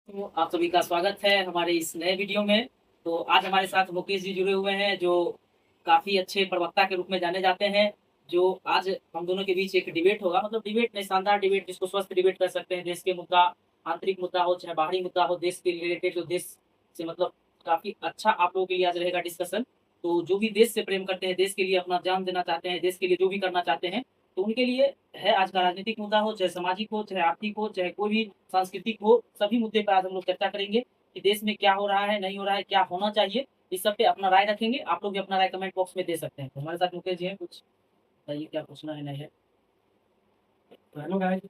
तो आप सभी का स्वागत है हमारे इस नए वीडियो में। तो आज हमारे साथ मुकेश जी जुड़े हुए हैं, जो काफ़ी अच्छे प्रवक्ता के रूप में जाने जाते हैं। जो आज हम दोनों के बीच एक डिबेट होगा, मतलब डिबेट नहीं, शानदार डिबेट, जिसको स्वस्थ डिबेट कर सकते हैं। देश के मुद्दा, आंतरिक मुद्दा हो चाहे बाहरी मुद्दा हो, देश के रिलेटेड, जो देश से मतलब काफ़ी अच्छा आप लोगों के लिए आज रहेगा डिस्कशन। तो जो भी देश से प्रेम करते हैं, देश के लिए अपना जान देना चाहते हैं, देश के लिए जो भी करना चाहते हैं, तो उनके लिए है आज का राजनीतिक मुद्दा हो, चाहे सामाजिक हो, चाहे आर्थिक हो, चाहे कोई भी सांस्कृतिक हो, सभी मुद्दे पर आज हम लोग चर्चा करेंगे कि देश में क्या हो रहा है, नहीं हो रहा है, क्या होना चाहिए। इस सब पे अपना राय रखेंगे। आप लोग भी अपना राय कमेंट बॉक्स में दे सकते हैं। तो हमारे साथ मुकेश जी हैं, कुछ बताइए क्या पूछना है, नहीं है? तो हेलो गाइस।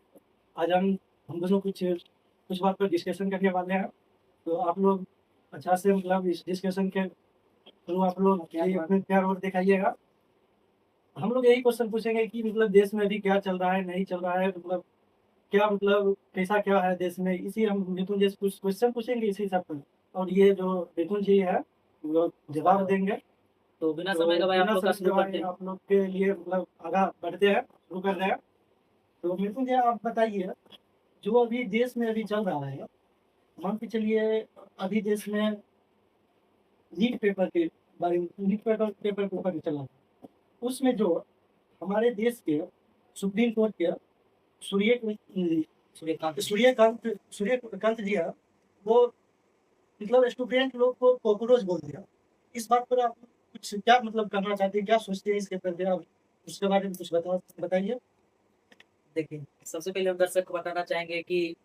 आज हम दोनों कुछ कुछ बात पर डिस्कशन करने वाले हैं। तो आप लोग अच्छा से मतलब इस डिस्कशन के थ्रू आप लोग यही अपने प्यार और दिखाइएगा। हम लोग यही क्वेश्चन पूछेंगे कि मतलब देश में अभी क्या चल रहा है, नहीं चल रहा है, मतलब क्या मतलब कैसा क्या है देश में, इसी हम मिथुन जी से कुछ क्वेश्चन पूछेंगे इसी हिसाब पर। और ये जो मिथुन जी है वो जवाब देंगे। तो बिना तो समय गवाए आप बिना लोग का समय शुरू करते गवाए हैं। आप लोग के लिए मतलब आगा बढ़ते हैं, शुरू कर रहे हैं। तो मिथुन जी आप बताइए, जो अभी देश में अभी चल रहा है, मान के चलिए अभी देश में नीट पेपर के बारे में, नीट पेपर के ऊपर ही चला। उसमें जो हमारे देश के सुप्रीम कोर्ट के सूर्य सूर्यकांत जी। सूर्यकांत जी है, वो मतलब स्टूडेंट लोग को कॉकरोच बोल दिया। इस बात पर आप कुछ क्या मतलब करना चाहते हैं, क्या सोचते हैं इसके प्रति, आप उसके बारे में कुछ बताइए। देखिए, सबसे पहले हम दर्शक को बताना चाहेंगे कि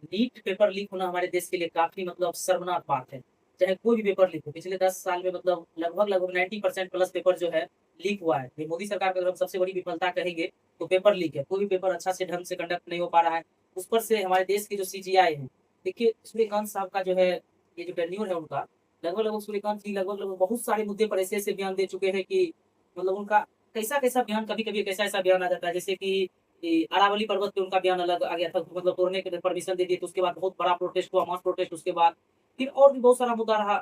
नीट पेपर लीक होना हमारे देश के लिए काफ़ी मतलब शर्मनाक बात है। चाहे कोई भी पेपर लीक हो, पिछले 10 साल में मतलब लगभग 90% प्लस पेपर जो है लीक हुआ है। ये मोदी सरकार का अगर हम सबसे बड़ी विफलता कहेंगे, तो पेपर लीक है। कोई भी पेपर अच्छा से ढंग से कंडक्ट नहीं हो पा रहा है। उस पर से हमारे देश के जो सीजीआई हैं, देखिए सूर्यकांत साहब का जो है, ये जो टेन्योर है उनका, लगभग सूर्यकांत जी लगभग बहुत सारे मुद्दे पर ऐसे-ऐसे बयान दे चुके हैं कि मतलब उनका कैसा-कैसा बयान, कभी-कभी कैसा-ऐसा बयान आ जाता है, जैसे कि अरावली पर्वत पे उनका बयान अलग आ गया था, मतलब तोड़ने के लिए परमिशन दे दिए, तो उसके बाद बहुत बड़ा प्रोटेस्ट हुआ, मास प्रोटेस्ट। उसके बाद फिर और भी बहुत सारा मुद्दा रहा।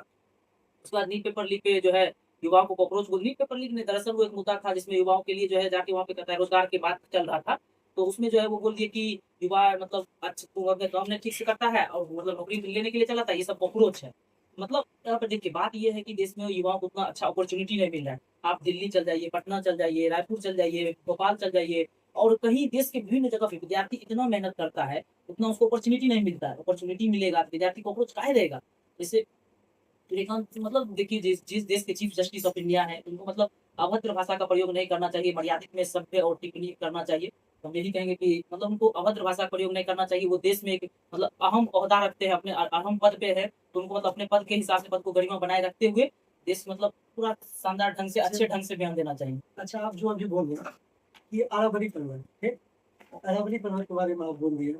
उसके बाद नीट पेपर लीक पे जो है युवाओं को कॉकरोच बोल, नीट पेपर लीक नहीं, दरअसल वो एक मुद्दा था जिसमें युवाओं के लिए जो है जाके वहाँ पे कहता है रोजगार की बात चल रहा था। तो उसमें जो है वो बोल दिए कि युवा मतलब अच्छा तू अपने काम नहीं ठीक से करता है और मतलब नौकरी लेने के लिए चला था, ये सब कॉकरोच है। मतलब यहाँ पे देखिए बात ये है कि देश में युवाओं को उतना अच्छा अपॉर्च्युनिटी नहीं मिल रहा है। आप दिल्ली चल जाइए, पटना चल जाइए, रायपुर चल जाइए, भोपाल चल जाइए, और कहीं देश के विभिन्न जगह पे विद्यार्थी इतना मेहनत करता है, उतना उसको अपॉर्च्युनिटी नहीं मिलता है। अपॉर्च्युनिटी मिलेगा तो विद्यार्थी कॉकरोच काहे रहेगा? जैसे सूर्यकांत मतलब देखिए, जिस जिस देश के चीफ जस्टिस ऑफ इंडिया हैं, उनको मतलब अभद्र भाषा का प्रयोग नहीं करना चाहिए, मर्यादित में सभ्य और टिप्पणी करना चाहिए। तो हम यही कहेंगे कि मतलब उनको अभद्र भाषा का प्रयोग नहीं करना चाहिए। वो देश में एक मतलब अहम ओहदा रखते हैं, अपने अहम पद पे है, तो उनको मतलब अपने पद के हिसाब से पद को गरिमा बनाए रखते हुए देश मतलब पूरा शानदार ढंग से, अच्छे ढंग से बयान देना चाहिए। अच्छा, आप जो अभी बोल रहे हैं ये अरावली पर्वत, ठीक, अरावली पर्वत के बारे में आप बोल दिए।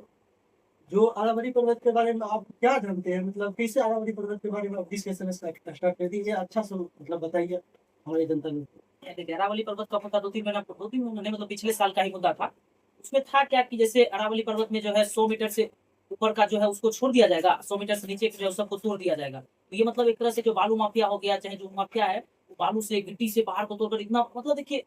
जो अरावली पर्वत के बारे में आप क्या जानते हैं, मतलब कैसे अरावली पर्वत के बारे में आप डिस्कशन स्टार्ट कर दीजिए, अच्छा से मतलब बताइए हमारे जनता लोग को। देखिए, अरावली पर्वत का मुद्दा 2-3 महीने नहीं, मतलब पिछले साल का ही मुद्दा था। उसमें था क्या कि जैसे अरावली पर्वत में जो है 100 मीटर से ऊपर का जो है उसको छोड़ दिया जाएगा, 100 मीटर से नीचे के जो है सबको तोड़ दिया जाएगा। तो ये मतलब एक तरह से जो बालू माफिया हो गया, चाहे जो माफिया है, वो बालू से, गिट्टी से पहाड़ को तोड़कर इतना मतलब देखिए,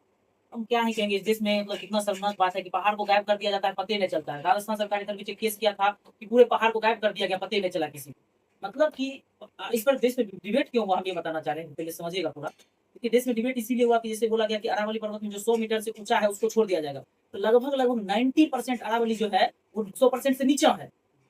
हम क्या ही कहेंगे, इस देश में मतलब कितना शर्मनाक बात है कि पहाड़ को गायब कर दिया जाता है, पता ही नहीं चलता है। राजस्थान सरकार ने इधर पीछे केस किया था कि पूरे पहाड़ को गायब कर दिया गया, पता ही नहीं चला किसी को। मतलब कि इस पर देश में डिबेट क्यों हुआ, हम ये बताना चाह रहे हैं, पहले समझिएगा पूरा। क्योंकि देश में डिबेट इसीलिए हुआ कि जैसे बोला गया कि अरावली पर्वत में जो 100 मीटर से ऊंचा है उसको छोड़ दिया जाएगा। तो लगभग 90% अरावली जो है वो 100% से नीचा है,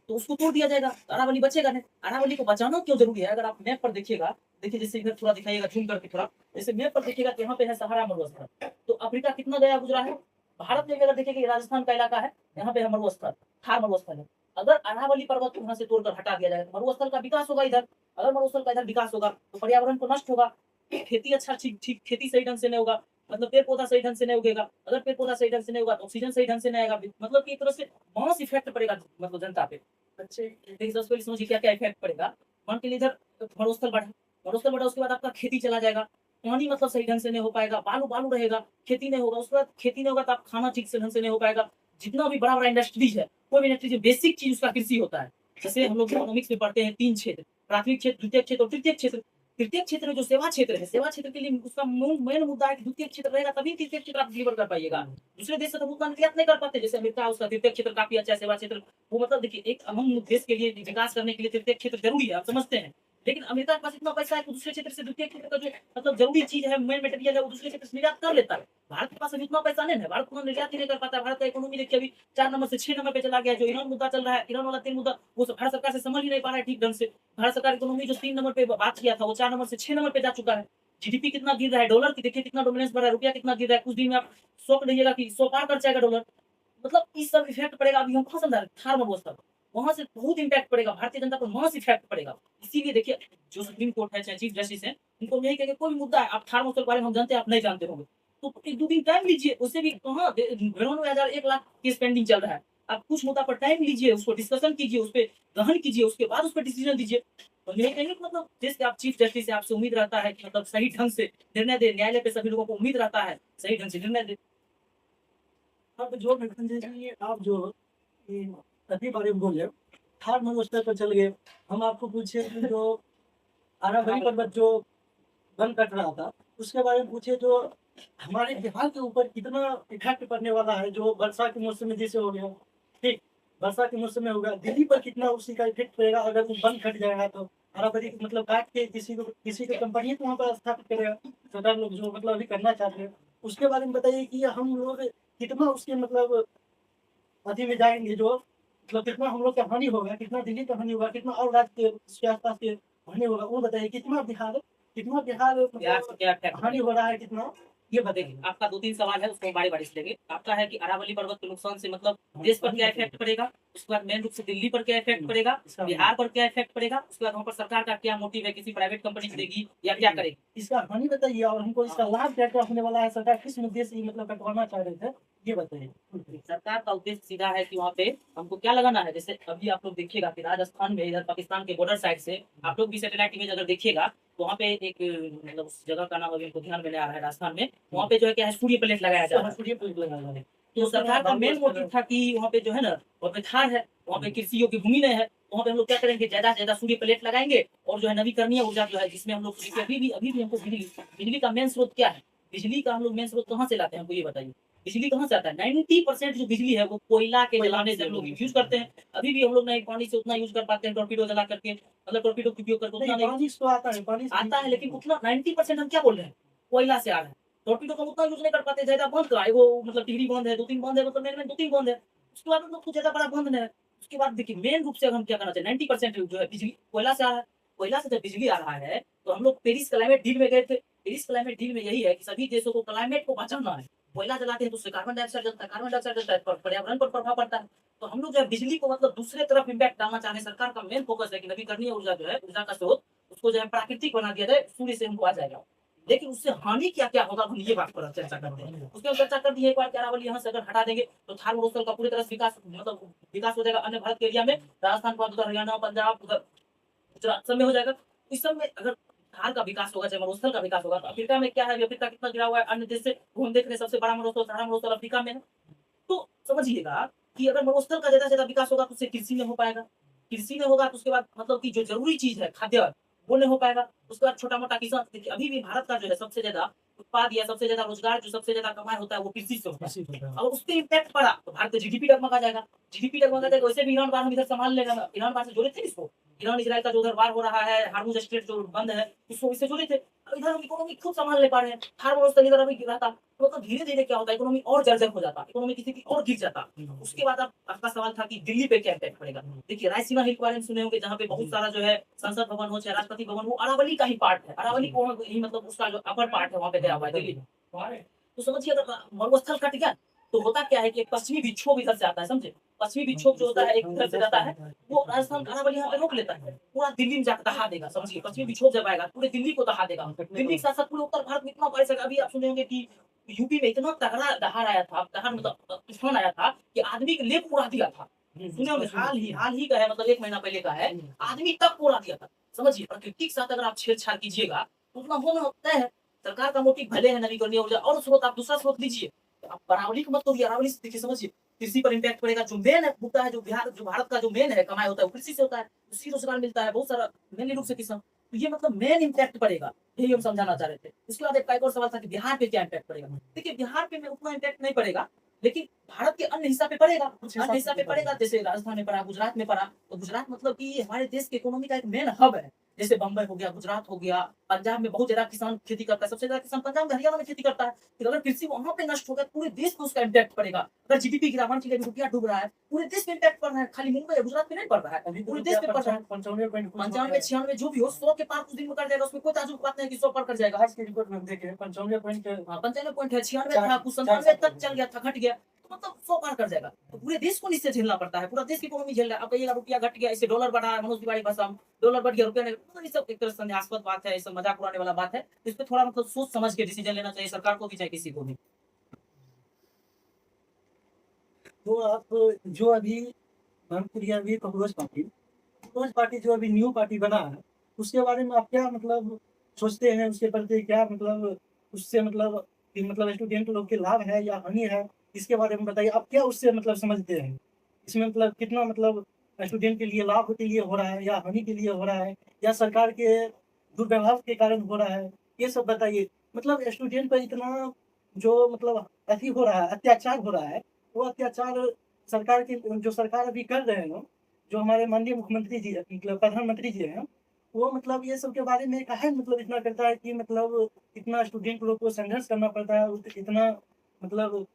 तो उसको तोड़ दिया जाएगा, तो अरावली बचेगा नहीं। अरावली को बचाना क्यों जरूरी है? अगर आप मैप पर देखिएगा, देखिए जैसे इधर थोड़ा दिखाइएगा झूम करके थोड़ा, जैसे मैप पर देखिएगा तो यहाँ पे है सहारा मरुस्थल। तो अफ्रीका कितना गया गुजरा है। भारत में भी अगर देखेंगे, राजस्थान का इलाका है, यहाँ पे है मरुस्थल, थार मरुस्थल है। अगर अरावली पर्वत को यहाँ से तोड़कर हटा दिया जाएगा तो मरुस्थल का विकास होगा इधर। अगर मरुस्थल का इधर विकास होगा तो पर्यावरण को नष्ट होगा, खेती अच्छा ठीक ठीक खेती सही ढंग से नहीं होगा, मतलब पेड़ पौधा सही ढंग से नहीं उगेगा। अगर पेड़ पौधा सही ढंग से नहीं होगा तो ऑक्सीजन सही ढंग से नहीं आएगा, मतलब कि एक तरह से मास इफेक्ट पड़ेगा मतलब जनता पे। अच्छे देखिए, सबसे पहले समझिए क्या क्या इफेक्ट पड़ेगा। मान के लिए इधर मरुस्थल बढ़ा, मरुस्थल बढ़ा, उसके बाद आपका खेती चला जाएगा, पानी मतलब सही ढंग से नहीं हो पाएगा, बालू बालू रहेगा, खेती नहीं होगा। उसके बाद खेती नहीं होगा तो आप खाना ठीक से ढंग से नहीं हो पाएगा। जितना भी बड़ा बड़ा इंडस्ट्रीज है, कोई भी इंडस्ट्रीज, बेसिक चीज उसका कृषि होता है। जैसे हम लोग इकोनॉमिक्स में पढ़ते हैं 3 क्षेत्र, प्राथमिक क्षेत्र, द्वितीय क्षेत्र और तृतीय क्षेत्र। तृतीय क्षेत्र में जो सेवा क्षेत्र है, सेवा क्षेत्र के लिए उसका मेन मुद्दा है कि द्वितीय क्षेत्र रहेगा तभी तृतीय क्षेत्र आप डिलीवर कर पाइएगा। दूसरे देश से तो उतना निर्यात नहीं कर पाते, जैसे अमेरिका उसका तृतीय क्षेत्र काफ़ी अच्छा है, सेवा क्षेत्र वो मतलब देखिए एक अहम देश के लिए विकास करने के लिए तृतीय क्षेत्र ज़रूरी है, आप समझते हैं। लेकिन अमेरिका के पास इतना पैसा है कि दूसरे क्षेत्र से द्वितीय क्षेत्र का जो मतलब ज़रूरी चीज़ है, मेन मटेरियल है, वो दूसरे क्षेत्र से निर्यात कर लेता है। भारत के पास अभी उतना पैसा नहीं है, भारत उतना निर्यात ही नहीं कर पाता है। भारत का इकोनॉमी देखिए अभी 4 नंबर से 6 नंबर पे चला गया है। जो ईरान मुद्दा चल रहा है, ईरान वाला 3 मुद्दा वो भारत सरकार से समझ ही नहीं पा रहा है ठीक ढंग से। भारत सरकार इकोनॉमी जो 3 नंबर पे बात किया था, वो 4 नंबर से 6 नंबर पे जा चुका है। जीडीपी कितना गिर रहा है, डॉलर की देखिए कितना डोमिनेंस बढ़ रहा है, रुपया कितना गिर रहा है। कुछ दिन में आप शॉक रहिएगा कि 100 पार कर जाएगा डॉलर। मतलब इस सब इफेक्ट पड़ेगा। अभी हम कहाँ समझा रहे थे, थार्म अवस्था पर। वहाँ से बहुत इम्पैक्ट पड़ेगा, भारतीय जनता पर मास इफेक्ट पड़ेगा। इसीलिए देखिए जो सुप्रीम कोर्ट है, चाहे चीफ जस्टिस है, उनको हम यही कहेंगे कोई भी मुद्दा है, आप थार्म अवस्था के बारे में हम जानते हैं, आप नहीं जानते होंगे। तो 1-2 दिन टाइम लीजिए, उससे भी कहाँ 92,000 1 लाख केस पेंडिंग चल रहा है। आप कुछ मुद्दा पर टाइम लीजिए, उसको डिस्कशन कीजिए, उस पे गहन कीजिए, उसके बाद उस पे डिसीजन दीजिए। तो यही कहेंगे कि मतलब देश के आप चीफ जस्टिस से आपसे उम्मीद रहता है कि मतलब सही ढंग से निर्णय दे, न्यायालय पे सभी लोगों को उम्मीद रहता है, सही ढंग से निर्णय दे। अब जो संजय जी आप जो ये सभी बारे में बोले, थार्ड मनोस्तर पर चल गए। हम आपको पूछे कि जो अरावली पर्वत जो वन कट रहा था, उसके बारे में पूछे जो हमारे बिहार के ऊपर कितना इफेक्ट पड़ने वाला है, जो वर्षा के मौसम में जैसे हो गया, ठीक, वर्षा के मौसम में होगा, दिल्ली पर कितना उसी का इफेक्ट पड़ेगा अगर वो बंद कट जाएगा तो। अरावली मतलब काट के किसी को कंपनी को वहाँ पर स्थापित करेगा सरकार लोग, जो मतलब अभी करना चाहते हैं। उसके बारे में बताइए कि हम लोग कितना उसके मतलब अति में जाएंगे, जो मतलब कितना हम लोग का हानि होगा, कितना दिल्ली का हानि होगा, कितना और राज्य के उसके आसपास के हानि होगा, वो बताइए। कितना बिहार बिहार से मतलब क्या इफेक्ट हानि पड़ेगा? हो रहा है, कितना ये बताइए, आपका 2-3 सवाल है, उसको बारी-बारी से लेंगे। आपका है कि अरावली पर्वत के नुकसान से मतलब देश पर क्या इफेक्ट पड़ेगा? उसके बाद मेन रूप से दिल्ली पर क्या इफेक्ट पड़ेगा? बिहार पर क्या इफेक्ट पड़ेगा? उसके बाद वहाँ पर सरकार का क्या मोटिव है, किसी प्राइवेट कंपनी को देगी या क्या करेगी? इसका हानि बताइए, और हमको इसका लाभ क्या क्या होने वाला है, सरकार किस मुद्दे से मतलब कटवाना चाह रहे थे, ये बताइए। सरकार का उद्देश्य सीधा है कि वहाँ पे हमको क्या लगाना है। जैसे अभी आप लोग देखिएगा कि राजस्थान में इधर पाकिस्तान के बॉर्डर साइड से आप लोग भी सैटेलाइट इमेज अगर देखिएगा तो वहाँ पे एक मतलब उस जगह का नाम अभी हमको ध्यान में नहीं आ रहा है, राजस्थान में। वहाँ पे जो है क्या है, सूर्य प्लेट लगाया जा रहा है। सूर्य प्लेट लगाना है। तो सरकार का मेन मोटिव था कि वहाँ पे जो है ना, वहाँ पे थार है, वहाँ पे कृषि योग्य भूमि नहीं है। वहाँ पे हम लोग क्या करेंगे, ज्यादा से ज्यादा सूर्य प्लेट लगाएंगे और जो है नवीकरणीय ऊर्जा जो है, जिसमें हम लोग अभी भी हमको बिजली का मेन स्रोत क्या है, बिजली का हम लोग मेन स्रोत कहाँ से लाते हैं, हमको ये बताइए। बिजली कहाँ से आता है? 90% जो बिजली है वो कोयला के जलाने से हम लोग यूज करते हैं। अभी भी हम लोग नहीं पानी से उतना यूज कर पाते हैं, टॉर्पीडो जला करके, मतलब टॉर्पीडो का उपयोग करके उतना नहीं। पानी तो आता है, पानी आता है, लेकिन उतना 90% हम क्या बोल रहे हैं, कोयला से आ रहा है। टॉर्पीडो का उतना यूज नहीं कर पाते, ज्यादा बंद का वो मतलब टिहरी बंद है, 2-3 बंद है, मतलब मेरे में 2-3 बंद है। उसके बाद मतलब कुछ ज्यादा बड़ा बंद नहीं है। उसके बाद देखिए मेन रूप से अगर हम क्या करना चाहिए, 90% जो है बिजली कोयला से आ रहा है। कोयला से जब बिजली आ रहा है तो हम लोग पेरिस क्लाइमेट डील में गए थे। पेरिस क्लाइमेट डील में यही है कि सभी देशों को क्लाइमेट को बचाना है। कोयला जलाते हैं तो उससे कार्बन डाइऑक्साइड जलता है, कार्बन डाइऑक्साइड जलता है तो पर्यावरण पर प्रभाव पड़ता है। तो हम लोग जो है बिजली को मतलब दूसरे तरफ इम्पैक्ट डालना चाह रहे हैं। सरकार का मेन फोकस है कि नवीकरणीय ऊर्जा जो है, ऊर्जा का स्रोत, उसको जो है प्राकृतिक बना दिया जाए, सूर्य से हमको आ जाएगा। लेकिन उससे हानि क्या-क्या होगा, हम ये बात पर चर्चा करते हैं। उसके हम चर्चा कर दिए एक बार कि अरावली यहाँ से अगर हटा देंगे तो थार मरुस्थल का पूरी तरह से विकास मतलब विकास हो जाएगा अन्य भारत के एरिया में। राजस्थान के बाद उधर हरियाणा, पंजाब, उधर गुजरात सब में हो जाएगा। इस सब में अगर थार का विकास होगा, चाहे मरुस्थल का विकास होगा, तो अफ्रीका में क्या है, अभी अफ्रीका कितना गिरा हुआ है अन्य देश से, वो हम देख रहे हैं। सबसे बड़ा मरुस्थल, सहारा मरुस्थल अफ्रीका में है। तो समझिएगा कि अगर मरुस्थल का ज़्यादा से ज़्यादा विकास होगा तो उससे कृषि में हो पाएगा। कृषि में होगा तो उसके बाद मतलब कि जो ज़रूरी चीज़ है खाद्य, वो नहीं हो पाएगा। उसके बाद छोटा-मोटा किसान, देखिए अभी भी भारत का जो है सबसे ज़्यादा उत्पाद या सबसे ज़्यादा रोज़गार जो सबसे ज़्यादा कमाई होता है वो कृषि से होता है। अगर उस पे इम्पैक्ट पड़ा तो भारत का जीडीपी डगमगा जाएगा। जीडीपी डगमगा जाएगा, वैसे भी ईरान वार हम इधर संभाल लेगा। ईरान वार से जुड़े थे इसको। ईरान इज़राइल का जो उधर वार हो रहा है, हार्मुज़ स्ट्रेट जो बंद है, उसको इससे जुड़े थे। इधर हम इकोनॉमी खुद संभाल नहीं पा रहे हैं। थार मरुस्थल इधर अभी गिरा था। तो मतलब धीरे-धीरे क्या होता है, इकोनॉमी और जर्जर हो जाता है, इकोनॉमी की स्थिति और गिर जाता। उसके बाद आपका सवाल था कि दिल्ली पे क्या इम्पैक्ट पड़ेगा। देखिए रायसीना हिल के बारे में सुने होंगे, जहाँ पे बहुत सारा जो है संसद भवन हो चाहे राष्ट्रपति भवन, वो अरावली का ही पार्ट है। अरावली को ही मतलब उसका जो अपर पार्ट है वहाँ पे गया हुआ है दिल्ली में। तो समझिए अगर मरुस्थल कट गया तो होता क्या है कि एक पश्चिमी विक्षोभ इधर से आता है, समझे? पश्चिमी विक्षोभ जो होता है एक इधर से जाता है, वो राजस्थान अरावली यहाँ पे रोक लेता है, पूरा दिल्ली में जाकर दहा देगा। समझिए पश्चिमी विक्षोभ जब आएगा पूरे दिल्ली को दहा देगा। दिल्ली के साथ-साथ पूरे उत्तर भारत में इतना बारिश आएगा। अभी आप सुने होंगे कि यूपी में इतना तगड़ा दहाड़ आया था, दहाड़ मतलब तूफान आया था कि आदमी के लेप उड़ा दिया था। सुने होंगे, हाल ही का है, मतलब 1 महीना पहले का है। आदमी तक को उड़ा दिया था। समझिए प्रकृति के साथ अगर आप छेड़छाड़ कीजिएगा तो उतना होना होता है। सरकार का मोटिव भले है नवीकरणीय ऊर्जा, और स्रोत आप दूसरा स्रोत लीजिए। आप अरावली को मत तोड़िए, अरावली से देखिए समझिए कृषि पर इम्पैक्ट पड़ेगा। जो मेन है मुद्दा है, जो भारत का जो मेन है कमाई होता है वो कृषि से होता है, उसी रोजगार मिलता है बहुत सारा, मेनली रूप से किसान। तो ये मतलब मेन इम्पैक्ट पड़ेगा, यही हम समझाना चाह रहे थे। इसके बाद एक और सवाल था कि बिहार पे क्या इम्पैक्ट पड़ेगा? देखिए बिहार पे में उतना इम्पैक्ट नहीं पड़ेगा, लेकिन भारत के अन्य हिस्सा पे पड़ेगा। अन्य हिस्सा पे पड़ेगा, जैसे राजस्थान में पड़ा, गुजरात में पड़ा। तो गुजरात मतलब कि हमारे देश की इकोनॉमी का एक मेन हब है। जैसे बम्बई हो गया, गुजरात हो गया, पंजाब में बहुत ज्यादा किसान खेती करता है, सबसे ज्यादा किसान पंजाब में, हरियाणा में खेती करता है। तो अगर कृषि वहां पे नष्ट हो गया, पूरे देश को उसका इम्पैक्ट पड़ेगा। अगर जीडीपी गिरा, मान लीजिए रुपया डूब रहा है, पूरे देश में इम्पैक्ट पड़ रहा है, खाली मुंबई या गुजरात में नहीं पड़ रहा है, पूरे देश में पड़ रहा है। 95 96 जो भी हो, 100 के पार कुछ दिन में कर जाएगा, उसमें कोई ताजुब बात नहीं कि 100 पर कर जाएगा। आज के रिपोर्ट में देखे 95 पॉइंट, हाँ 95 पॉइंट है, 96 था, कुछ 97 तक चल गया था, घट गया, तो मतलब 100 पार कर जाएगा। तो पूरे देश को इससे झेलना पड़ता है, पूरा देश की इकोनॉमी झेल रहा है। अब कहिएगा रुपया घट गया, इससे डॉलर बढ़ा है, मनोज तिवारी भाषा में डॉलर बढ़ गया, रुपया नहीं, मतलब ये सब एक तरह से संदेहास्पद बात है, ये सब मजाक उड़ाने वाला बात है। तो इस पे थोड़ा मतलब सोच समझ के डिसीजन लेना चाहिए, सरकार को भी चाहे किसी को भी। तो आप जो अभी नाम किया अभी कांग्रेस पार्टी जो अभी न्यू पार्टी बना है, उसके बारे में आप क्या मतलब सोचते हैं? उसके प्रति क्या मतलब उससे मतलब कि मतलब स्टूडेंट लोग के लाभ है या हानि है, इसके बारे में बताइए। आप क्या उससे मतलब समझते हैं? इसमें मतलब कितना मतलब स्टूडेंट के लिए लाभ के लिए हो रहा है या हानि के लिए हो रहा है या सरकार के दुर्व्यवहार के कारण हो रहा है, ये सब बताइए। मतलब स्टूडेंट पर इतना जो मतलब अति हो रहा है, अत्याचार हो रहा है, वो अत्याचार सरकार की जो सरकार अभी कर रहे हैं, जो हमारे माननीय मुख्यमंत्री जी मतलब प्रधानमंत्री जी हैं, वो मतलब ये सब के बारे में काहे मतलब इतना करता है कि मतलब इतना स्टूडेंट लोग को संघर्ष करना पड़ता है, इतना मतलब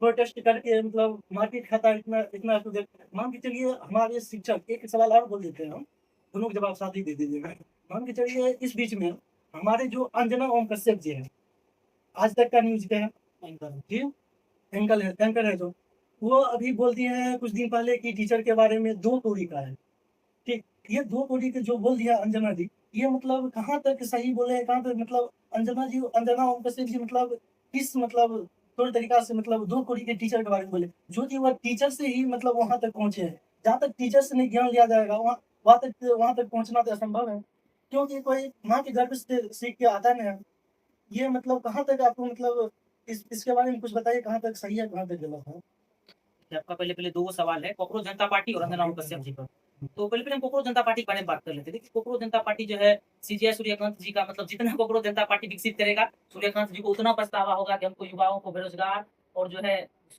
प्रोटेस्ट करके मतलब मारपीट खाता है, इतना इतना स्टूडेंट। मान के चलिए हमारे शिक्षक, एक सवाल और बोल देते हैं हम, दोनों को जवाब साथ ही दे दीजिएगा। मान के चलिए इस बीच में हमारे जो अंजना ओम कश्यप जी हैं, आज तक का न्यूज पे है, जी एंकर है जो, वो अभी बोल दिए हैं कुछ दिन पहले कि टीचर के बारे में 2 कौड़ी का है। ठीक, ये 2 कौड़ी के जो बोल दिया अंजना जी, ये मतलब कहाँ तक सही बोले हैं, कहाँ तक मतलब अंजना ओम कश्यप जी मतलब किस मतलब तौर तरीका से मतलब 2 कौड़ी के टीचर के बारे में बोले, जो कि वह टीचर से ही मतलब वहाँ तक पहुँचे हैं। जहाँ तक टीचर से नहीं ज्ञान लिया जाएगा, वहाँ तक पहुँचना तो असंभव है, क्योंकि कोई माँ के गर्भ से सीख के आता नहीं है। ये मतलब कहाँ तक आपको मतलब इसके बारे में कुछ बताइए, कहाँ तक सही है, कहाँ तक गलत है? आपका पहले दो सवाल है, कॉकरोच जनता पार्टी और अंजना ओम कश्यप जी पर। तो पहले हम कॉकरोच जनता पार्टी के बारे में बात कर लेते हैं। देखिए कॉकरोच जनता पार्टी जो है सीजीआई सूर्यकांत जी का, मतलब जितना कॉकरोच जनता पार्टी विकसित करेगा, सूर्यकांत जी को उतना पछतावा होगा कि हमको युवाओं को बेरोजगार और जो है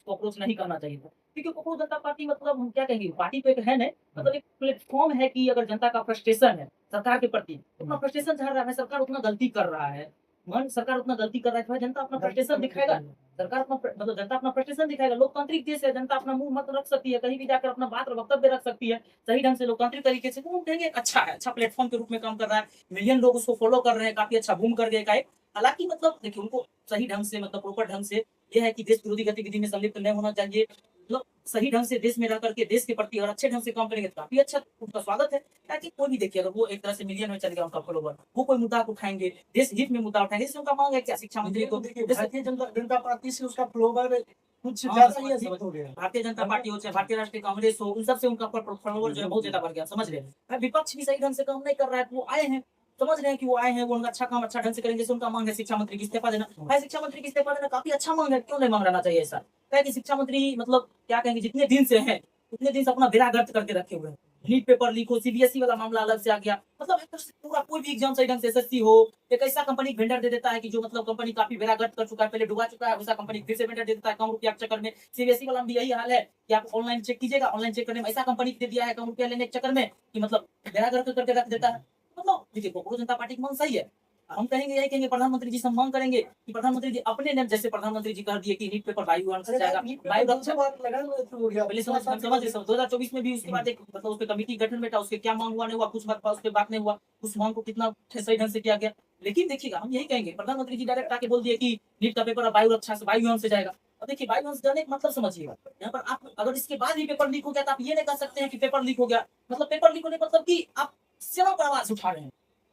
कॉकरोच नहीं करना चाहिए था। क्योंकि कॉकरोच जनता पार्टी मतलब हम क्या कहेंगे, पार्टी तो एक है नहीं, मतलब एक प्लेटफॉर्म है कि अगर जनता का फ्रस्ट्रेशन है सरकार के प्रति, उतना फ्रस्ट्रेशन चल रहा है, सरकार उतना गलती कर रहा है, सरकार उतना गलती कर रहा है, तो जनता अपना फ्रस्ट्रेशन दिखाएगा, सरकार अपना मतलब जनता अपना फ्रस्ट्रेशन दिखाएगा। लोकतांत्रिक देश है, जनता अपना मुंह मत रख सकती है, कहीं भी जाकर अपना बात और वक्तव्य रख सकती है सही ढंग से लोकतांत्रिक तरीके से, तो हम कहेंगे अच्छा है, अच्छा प्लेटफॉर्म के रूप में काम कर रहा है, मिलियन लोग उसको फॉलो कर रहे हैं, काफी अच्छा बूम कर गए। हालांकि मतलब देखिए उनको सही ढंग से मतलब प्रॉपर ढंग से ये है कि देश विरोधी गतिविधि में संलिप्त नहीं होना चाहिए, मतलब सही ढंग से देश में रह करके देश के प्रति और अच्छे ढंग से काम करेंगे तो काफी अच्छा उनका स्वागत है। ताकि कोई भी देखिए, अगर वो एक तरह से मिलियन में चल गया उनका फॉलोवर, वो कोई मुद्दा उठाएंगे, देश हित में मुद्दा उठाएंगे, जैसे उनका मांग है क्या शिक्षा मंत्री को, भारतीय जनता पार्टी से उसका फ्लोवर कुछ हाँ, ज्यादा ही अधिक हो गया। भारतीय जनता पार्टी हो चाहे भारतीय राष्ट्रीय कांग्रेस हो, उन सबसे उनका फॉलोवर जो है बहुत ज्यादा बढ़ गया, समझ रहे हैं। विपक्ष भी सही ढंग से काम नहीं कर रहा है, वो आए हैं, समझ रहे हैं कि वो आए हैं, वो उनका अच्छा काम अच्छा ढंग से करेंगे। जैसे उनका मांग है शिक्षा मंत्री की इस्तीफा देना, भाई शिक्षा मंत्री की इस्तीफा देना काफी अच्छा मांग है, क्यों नहीं मांग रहना चाहिए ऐसा। क्या है कि शिक्षा मंत्री मतलब क्या कहेंगे, जितने दिन से हैं उतने दिन से अपना बेड़ा गर्क करके रखे हुए हैं। नीट पेपर लीक हो, सीबीएसई वाला मामला अलग से आ गया, मतलब एक तरह से पूरा कोई भी एग्जाम सही ढंग से एसएससी हो, एक ऐसा कंपनी वेंडर दे देता है कि जो मतलब कंपनी काफी बेड़ा गर्क कर चुका है, पहले डुबा चुका है, वैसा कंपनी फिर से वेंडर दे देता है कम रुपया के चक्कर में। सीबीएसई वाला भी यही हाल है कि आप ऑनलाइन चेक कीजिएगा, ऑनलाइन चेक करने में ऐसा कंपनी दे दिया है कम रुपया लेने के चक्कर में कि मतलब बेड़ा गर्क करके रख देता है। मतलब देखिए कॉकरोच जनता पार्टी की मांग सही है, हम कहेंगे यही कहेंगे, प्रधानमंत्री जी से हम मांग करेंगे कि प्रधानमंत्री जी अपने नेम, जैसे प्रधानमंत्री जी कर दिए कि नीट पेपर वायु से जाएगा, वायु रक्षा पहले समझ 2024 में भी उसके बाद एक मतलब उस पे कमेटी गठन में था, उसके क्या मांग हुआ नहीं हुआ, कुछ बात उस पे बात नहीं हुआ, उस मांग को कितना सही ढंग से किया गया। लेकिन देखिएगा हम यही कहेंगे, प्रधानमंत्री जी डायरेक्ट आके बोल दिए कि नीट का पेपर वायु रक्षा से वायु से जाएगा। अब देखिए वायु जाने का मतलब समझिएगा, यहाँ पर आप अगर इसके बाद भी पेपर लीक हो गया तो आप ये नहीं कह सकते हैं कि पेपर लीक हो गया, मतलब पेपर लीक होने का मतलब कि आप सेना पर आवाज उठा रहे हैं,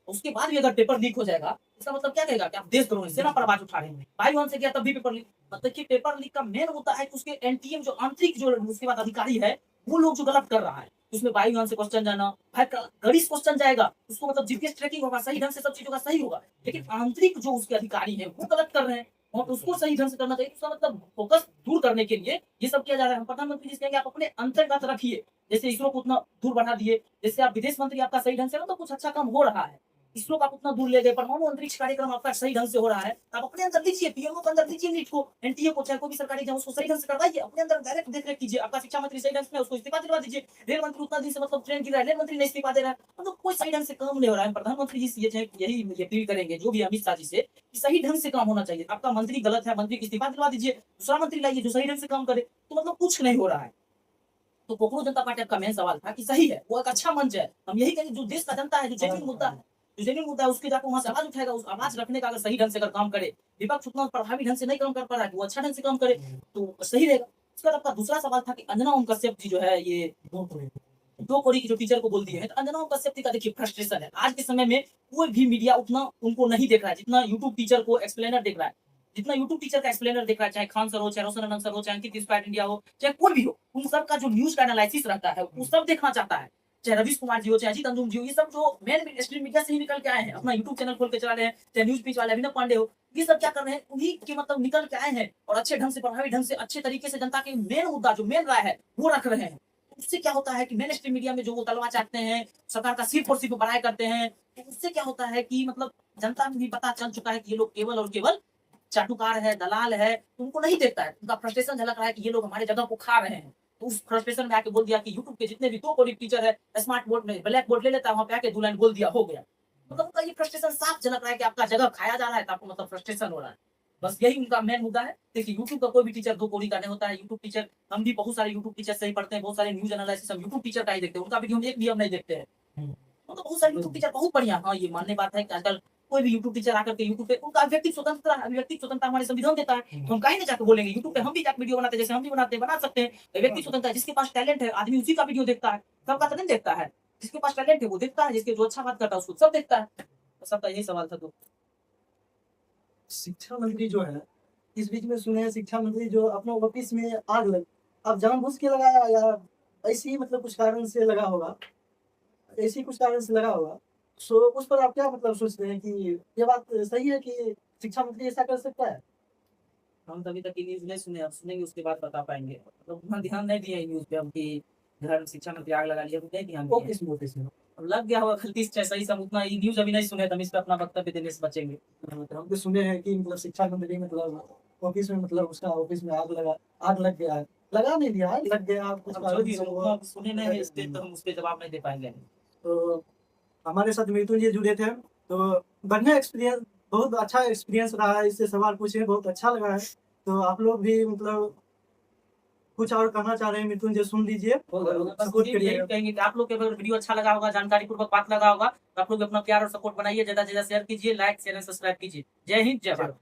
उसके बाद भी अगर पेपर लीक हो जाएगा इसका मतलब क्या कहेगा कि आप देशद्रोही सेना पर आवाज उठा रहे हैं। वायु से किया तब भी पेपर लीक, मतलब कि पेपर लीक का मेन होता है कि उसके एनटीएम जो आंतरिक जो उसके बाद अधिकारी है वो लोग जो गलत कर रहा है, उसमें वायु से क्वेश्चन जाना, गणित क्वेश्चन जाएगा उसको मतलब जीपीएस ट्रैकिंग होगा, सही ढंग से सब चीजों का सही होगा, लेकिन आंतरिक जो उसके अधिकारी है वो गलत कर रहे हैं और उसको सही ढंग से करना चाहिए। उसका मतलब फोकस दूर करने के लिए ये सब किया जा रहा है। हम प्रधानमंत्री जी से कहेंगे आप अपने अंतर्गत रखिए, जैसे इसरो को उतना दूर बढ़ा दिए, जैसे आप विदेश मंत्री आपका सही ढंग से ना तो कुछ अच्छा काम हो रहा है, इसरो का आप उतना दूर ले गए, परमाणु अंतरिक्ष कार्यक्रम आपका सही ढंग से हो रहा है, आप अपने अंदर लीजिए, पीएमओ के अंदर लीजिए नीट को, एनटीए को, चाहे कोई भी सरकारी एग्जाम उसको सही ढंग से करवाइए, अपने अंदर डायरेक्ट देख रेख कीजिए। आपका शिक्षा मंत्री सही ढंग से उसको इस्तीफा दिलवा दीजिए। रेल मंत्री उतना दिन से मतलब ट्रेन गिर रहा है, रेल मंत्री नहीं इस्तीफा दे रहा है, मतलब कोई सही ढंग से काम नहीं हो रहा है। प्रधानमंत्री जी से यही अपील करेंगे, जो भी अमित शाह जी से, कि सही ढंग से काम होना चाहिए। आपका मंत्री गलत है, मंत्री को इस्तीफा दिलवा दीजिए, दूसरा मंत्री लाइए जो सही ढंग से काम करे, तो मतलब कुछ नहीं हो रहा है। तो कोकरोच जनता पार्टी का मेन सवाल था कि सही है, वो एक अच्छा मंच है। हम यही कहेंगे जो देश का जनता है, जो जेन्युइन मुद्दा है, जो जेन्युइन मुद्दा है, उसके जाकर वहां से आवाज उठाएगा। उस आवाज रखने का अगर सही ढंग से अगर काम करे, विपक्ष उतना प्रभावी ढंग से नहीं काम कर पा रहा है, वो अच्छा ढंग से काम करे तो सही रहेगा। उसका आपका दूसरा सवाल था कि अंजना ओम कश्यप जी जो है ये दो कौड़ी की जो टीचर को बोल दिए हैं, तो अंजना ओम कश्यप जी का देखिए फ्रस्ट्रेशन है। आज के समय में कोई भी मीडिया उतना उनको नहीं देख रहा है जितना यूट्यूब टीचर को एक्सप्लेनर देख रहा है। जितना यूट्यूब टीचर का एक्सप्लेनर देख रहा है, चाहे खान सर हो, चाहे रोशन रंजन सर हो, चाहे अंकित इंस्पायर्ड इंडिया हो, चाहे कोई भी हो, उन सब का जो न्यूज का एनालिसिस रहता है वो सब देखना चाहता है। चाहे रवीश कुमार जी हो, चाहे अजीत अंजुम जी हो, ये सब जो मेन स्ट्रीम मीडिया से ही निकल के आए हैं, अपना यूट्यूब चैनल खोल के चला रहे हैं, चाहे न्यूज पीच वाले अभिनव पांडे हो, ये सब क्या कर रहे हैं, उन्हीं के मतलब निकल के आए हैं और अच्छे ढंग से, प्रभावी ढंग से, अच्छे तरीके से जनता के मेन मुद्दा जो मेन राय है वो रख रहे हैं। उससे क्या होता है कि मेन स्ट्रीम मीडिया में जो वो तलवा चाटते हैं, सरकार का सिर्फ और सिर्फ बड़ाई करते हैं, तो उससे क्या होता है कि मतलब जनता में भी पता चल चुका है कि ये लोग केवल और केवल चाटुकार है, दलाल है, उनको नहीं देखता है। उनका फ्रस्ट्रेशन झलक रहा है कि ये लोग हमारे जगह को खा रहे हैं। तो उस फ्रस्ट्रेशन में आके बोल दिया कि यूट्यूब के जितने भी दो कौड़ी टीचर है, स्मार्ट बोर्ड में ब्लैक बोर्ड ले लेता है, वहां पे आके 2 लाइन बोल दिया, हो गया। मतलब उनका ये फ्रस्ट्रेशन साफ झलक रहा है कि आपका जगह खाया जा रहा है, तो आपको मतलब फ्रस्ट्रेशन हो रहा है। बस यही उनका मेन मुद्दा है। देखिए यूट्यूब का कोई भी टीचर 2 कौड़ी का नहीं होता है। यूट्यूब टीचर, हम भी बहुत सारे यूट्यूब टीचर से ही पढ़ते हैं, बहुत सारे न्यूज एनालिसिस हम यूट्यूब टीचर का ही देखते हैं, उनका वीडियो हम एक भी हम नहीं देखते हैं। मतलब बहुत सारे यूट्यूब टीचर बहुत बढ़िया। हाँ, ये मानने बात है कि आजकल कोई भी यूट्यूब टीचर आकर के यूट्यूब पे उनका व्यक्तिगत स्वतंत्रता हमारे संविधान देता है, तो हम कहीं नहीं जाकर बोलेंगे। यूट्यूब पे हम भी जाकर वीडियो बनाते हैं, जैसे हम भी बनाते हैं, बना सकते हैं। व्यक्ति स्वतंत्रता, जिसके पास टैलेंट है आदमी उसी का वीडियो देखता है, सबका तो नहीं देखता है। जिसके पास टैलेंट है वो देखता है, जिसके जो अच्छा बात करता है उसको सब देखता है। तो सबका यही सवाल था। तो शिक्षा मंत्री जो है, इस बीच में सुने हैं शिक्षा मंत्री जो अपने ऑफिस में आग लग, अब जानबूझ के लगाया या ऐसे ही मतलब कुछ कारण से लगा होगा, ऐसी कुछ कारण से लगा होगा। सो उस पर आप क्या मतलब सोचते हैं कि ये बात सही है कि शिक्षा मंत्री ऐसा कर सकता है? हम तो अभी तक ये न्यूज नहीं सुने, अब सुनेंगे उसके बाद बता पाएंगे। तो उतना ध्यान नहीं दिया न्यूज पे हम कि घर शिक्षा मंत्री आग लगा लिया, नहीं ध्यान दिया। ऑफिस में अब लग गया होगा गलती से, सही सब उतना ये न्यूज अभी नहीं सुने, तो हम इस पे अपना वक्तव्य देने से बचेंगे। तो हम तो सुने हैं कि मतलब शिक्षा मंत्री मतलब ऑफिस में मतलब उसका ऑफिस में आग लग गया है, लगा नहीं दिया है, लग गया कुछ अब कारण जो भी से हो, हुआ। उतना सुने नहीं है इस पे, तो हम उस पे जवाब नहीं दे पाएंगे। तो हमारे साथ मिथुन जी जुड़े थे, तो बढ़िया एक्सपीरियंस, बहुत अच्छा एक्सपीरियंस रहा है, इससे सवाल पूछे बहुत अच्छा लगा है। तो आप लोग भी मतलब कुछ और कहना चाह रहे हैं मिथुन जी, सुन लीजिए और बस सपोर्ट यही करिएगा। कहेंगे कि आप लोग के अगर वीडियो अच्छा लगा होगा, जानकारी पूर्वक बात लगा होगा, तो आप लोग अपना प्यार और सपोर्ट बनाइए, ज्यादा से ज्यादा शेयर कीजिए, लाइक शेयर एंड सब्सक्राइब कीजिए। जय हिंद, जय भारत।